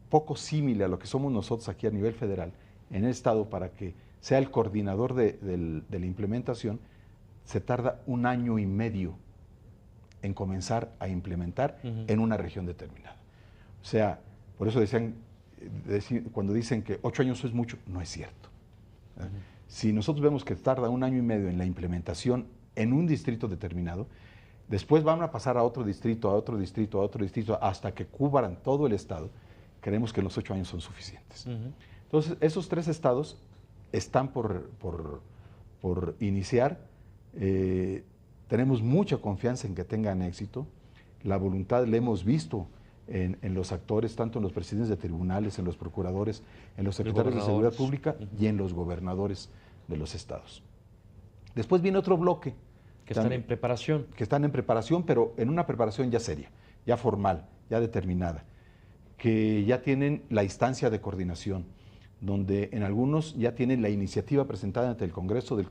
poco similar a lo que somos nosotros aquí a nivel federal, en el Estado, para que sea el coordinador de la implementación, se tarda 1 año y medio en comenzar a implementar en una región determinada. O sea, por eso cuando dicen que 8 años es mucho, no es cierto. Si nosotros vemos que tarda 1 año y medio en la implementación en un distrito determinado, Después van a pasar a otro distrito, a otro distrito, a otro distrito, hasta que cubran todo el estado. Creemos que los 8 años son suficientes. Entonces, esos 3 estados están por iniciar. Tenemos mucha confianza en que tengan éxito. La voluntad la hemos visto en los actores, tanto en los presidentes de tribunales, en los procuradores, en los secretarios de Seguridad Pública y en los gobernadores de los estados. Después viene otro bloque. Que están en preparación. Que están en preparación, pero en una preparación ya seria, ya formal, ya determinada, que ya tienen la instancia de coordinación, donde en algunos ya tienen la iniciativa presentada ante el Congreso del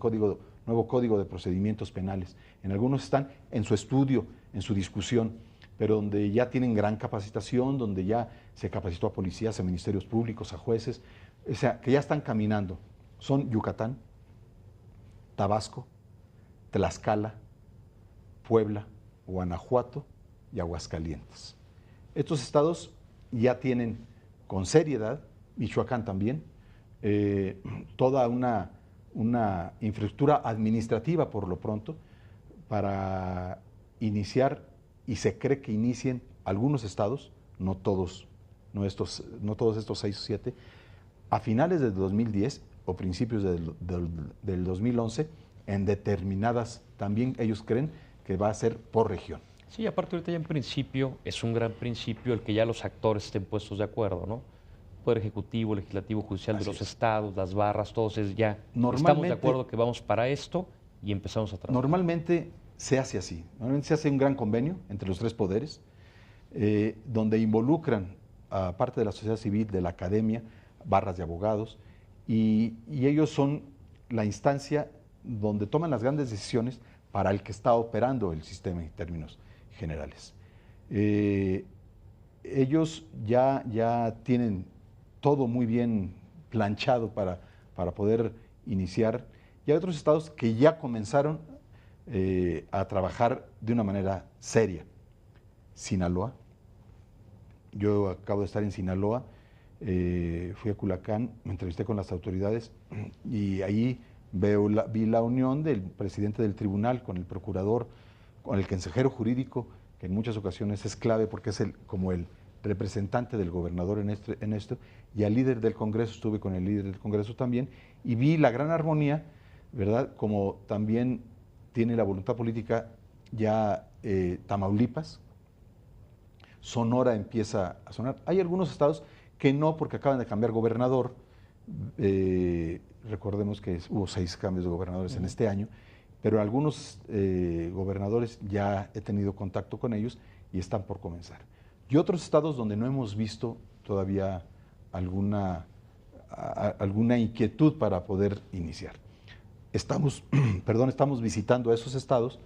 nuevo Código de Procedimientos Penales. En algunos están en su estudio, en su discusión, pero donde ya tienen gran capacitación, donde ya se capacitó a policías, a ministerios públicos, a jueces, o sea, que ya están caminando. Son Yucatán, Tabasco, Tlaxcala, Puebla, Guanajuato y Aguascalientes. Estos estados ya tienen con seriedad, Michoacán también, toda una infraestructura administrativa por lo pronto para iniciar, y se cree que inicien algunos estados, no todos estos 6 o 7, a finales del 2010 o principios del 2011, en determinadas, también ellos creen que va a ser por región. Sí, aparte ahorita ya en principio, es un gran principio el que ya los actores estén puestos de acuerdo, ¿no? Poder Ejecutivo, Legislativo, Judicial de los estados, las barras, todos ya estamos de acuerdo que vamos para esto y empezamos a trabajar. Normalmente se hace así, normalmente se hace un gran convenio entre los 3 poderes, donde involucran a parte de la sociedad civil, de la academia, barras de abogados, y ellos son la instancia donde toman las grandes decisiones para el que está operando el sistema en términos generales. Ellos ya tienen todo muy bien planchado para poder iniciar. Y hay otros estados que ya comenzaron a trabajar de una manera seria. Sinaloa, yo acabo de estar en Sinaloa, fui a Culacán, me entrevisté con las autoridades y ahí vi la unión del presidente del tribunal con el procurador, con el consejero jurídico, que en muchas ocasiones es clave porque es como el representante del gobernador en esto, y al líder del Congreso, estuve con el líder del Congreso también, y vi la gran armonía, ¿verdad? Como también tiene la voluntad política ya Tamaulipas, Sonora empieza a sonar. Hay algunos estados que no, porque acaban de cambiar gobernador. Recordemos que hubo 6 cambios de gobernadores en este año, pero algunos gobernadores ya he tenido contacto con ellos y están por comenzar. Y otros estados donde no hemos visto todavía alguna inquietud para poder iniciar. Estamos visitando a esos estados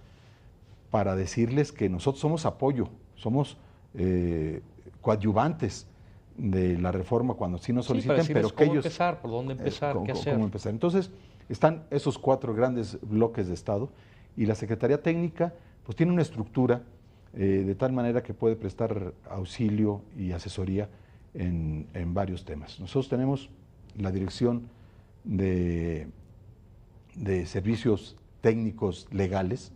para decirles que nosotros somos apoyo, somos coadyuvantes de la reforma cuando sí nos soliciten, pero que ellos... empezar, por dónde empezar, qué hacer. Cómo empezar. Entonces, están esos 4 grandes bloques de Estado y la Secretaría Técnica pues tiene una estructura de tal manera que puede prestar auxilio y asesoría en varios temas. Nosotros tenemos la Dirección de Servicios Técnicos Legales,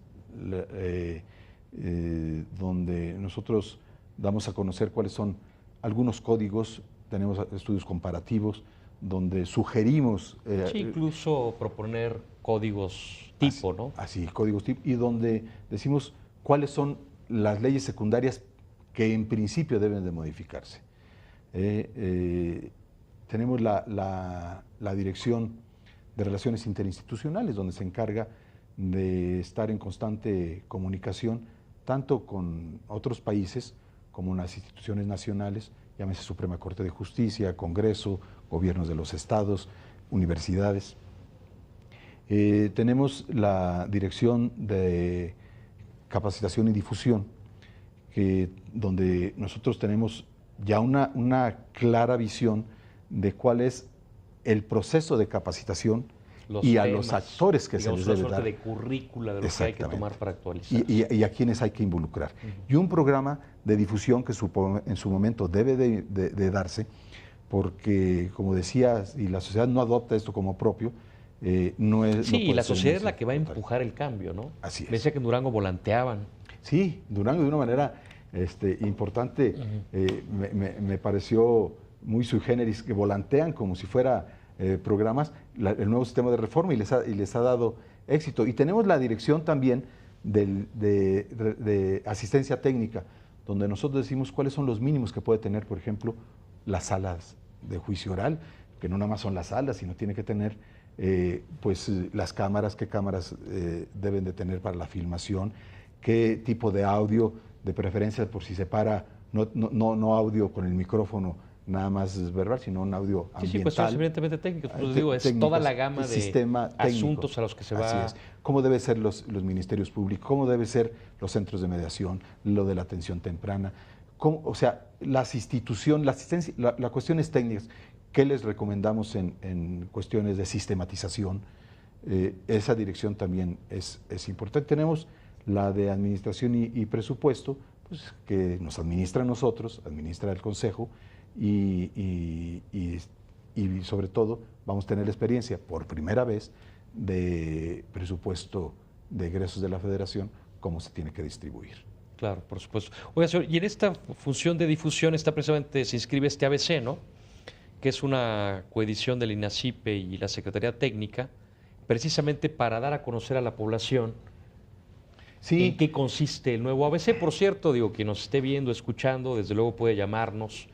donde nosotros damos a conocer cuáles son algunos códigos, tenemos estudios comparativos, donde sugerimos... sí, incluso proponer códigos tipo, así, ¿no? Así, códigos tipo, y donde decimos cuáles son las leyes secundarias que en principio deben de modificarse. Tenemos la Dirección de Relaciones Interinstitucionales, donde se encarga de estar en constante comunicación, tanto con otros países como las instituciones nacionales, llámese Suprema Corte de Justicia, Congreso, gobiernos de los estados, universidades. Tenemos la Dirección de Capacitación y Difusión, donde nosotros tenemos ya una clara visión de cuál es el proceso de capacitación y a los actores que se les debe dar. De currícula de lo que hay que tomar para actualizar. Y a quienes hay que involucrar. Y un programa de difusión que en su momento debe de darse, porque, como decía, y la sociedad no adopta esto como propio, no es... Sí, no y puede la ser sociedad un es la que va a voluntario. empujar el cambio, ¿no? Así es. Me decía que en Durango volanteaban. Sí, Durango de una manera importante, me pareció muy sui generis, que volantean como si fuera programas el nuevo sistema de reforma y les ha dado éxito. Y tenemos la dirección también de asistencia técnica, donde nosotros decimos cuáles son los mínimos que puede tener, por ejemplo, las salas de juicio oral, que no nada más son las salas, sino tiene que tener pues las cámaras, qué cámaras deben de tener para la filmación, qué tipo de audio, de preferencia por si se para, no audio con el micrófono nada más verbal, sino un audio ambiental. Sí, cuestiones evidentemente técnicas, pues digo, es toda la gama de sistema asuntos técnico. a los que se Así va... es. Cómo deben ser los ministerios públicos, cómo deben ser los centros de mediación, lo de la atención temprana, o sea, las instituciones, la asistencia, la cuestiones técnicas, ¿qué les recomendamos en cuestiones de sistematización? Esa dirección también es importante. Tenemos la de administración y presupuesto, pues, que nos administra a nosotros, administra el Consejo, y sobre todo vamos a tener la experiencia por primera vez de presupuesto de egresos de la Federación, cómo se tiene que distribuir. Claro, por supuesto. Oiga, señor, y en esta función de difusión está precisamente, se inscribe este ABC, ¿no? Que es una coedición del INACIPE y la Secretaría Técnica, precisamente para dar a conocer a la población Sí. en qué consiste el nuevo ABC. Por cierto, digo, quien nos esté viendo, escuchando, desde luego puede llamarnos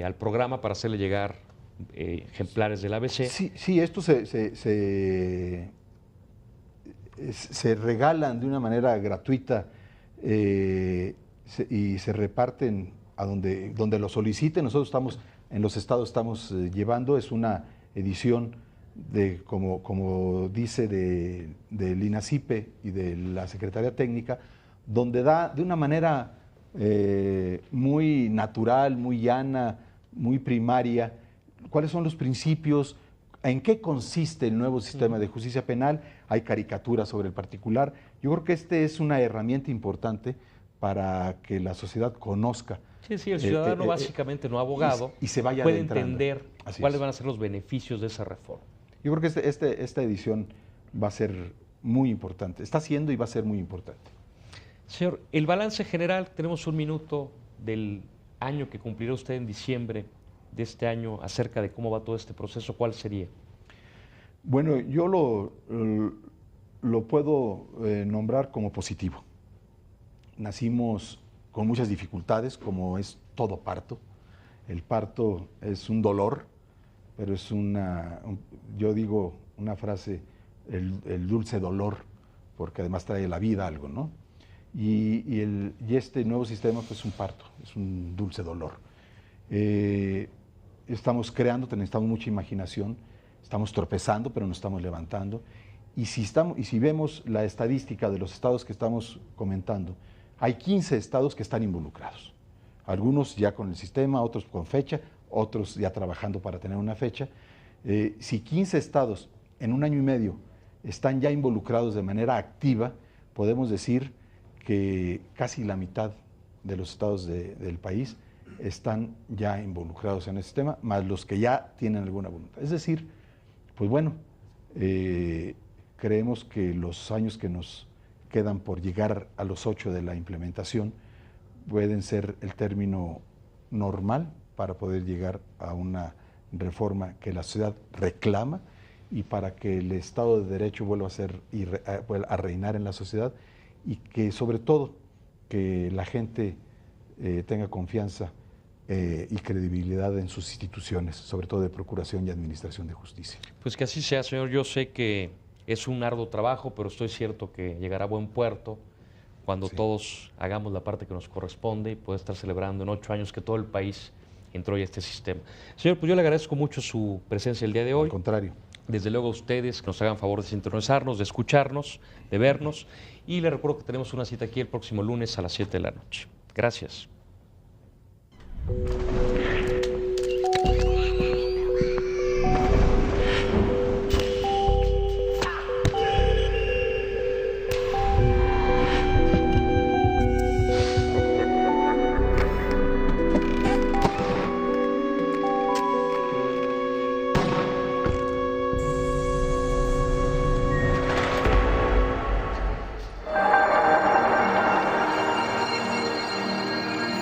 al programa para hacerle llegar ejemplares del ABC. Sí, esto se regalan de una manera gratuita y se reparten a donde lo soliciten. Nosotros estamos, en los estados estamos llevando, es una edición como dice del INACIPE y de la Secretaría Técnica, donde da de una manera muy natural, muy llana, muy primaria, cuáles son los principios, en qué consiste el nuevo sistema de justicia penal. Hay caricaturas sobre el particular. Yo creo que es una herramienta importante para que la sociedad conozca. Sí, el ciudadano básicamente, no abogado, y se vaya puede adentrando. Entender Así cuáles es. van a ser los beneficios de esa reforma. Yo creo que esta edición va a ser muy importante. Está siendo y va a ser muy importante. Señor, el balance general, tenemos un minuto del año que cumplirá usted en diciembre de este año acerca de cómo va todo este proceso. ¿Cuál sería? Bueno, yo lo puedo nombrar como positivo. Nacimos con muchas dificultades, como es todo parto. El parto es un dolor, pero es yo digo una frase, el dulce dolor, porque además trae la vida algo, ¿no? Y este nuevo sistema pues, es un parto, es un dulce dolor. Estamos creando, necesitamos mucha imaginación, estamos tropezando, pero nos estamos levantando. Y si vemos la estadística de los estados que estamos comentando, hay 15 estados que están involucrados. Algunos ya con el sistema, otros con fecha, otros ya trabajando para tener una fecha. Si 15 estados en un año y medio están ya involucrados de manera activa, podemos decir que casi la mitad de los estados del país están ya involucrados en el sistema, más los que ya tienen alguna voluntad. Es decir, pues bueno, creemos que los años que nos quedan por llegar a los 8 de la implementación pueden ser el término normal para poder llegar a una reforma que la sociedad reclama y para que el Estado de Derecho vuelva a ser a reinar en la sociedad, y que sobre todo que la gente tenga confianza y credibilidad en sus instituciones, sobre todo de procuración y administración de justicia. Pues que así sea, señor. Yo sé que es un arduo trabajo, pero estoy cierto que llegará a buen puerto cuando todos hagamos la parte que nos corresponde y pueda estar celebrando en 8 años que todo el país entró ya a este sistema. Señor, pues yo le agradezco mucho su presencia el día de hoy. Al contrario. Desde luego a ustedes que nos hagan favor de sintonizarnos, de escucharnos, de vernos, y les recuerdo que tenemos una cita aquí el próximo lunes a las 7 de la noche. Gracias.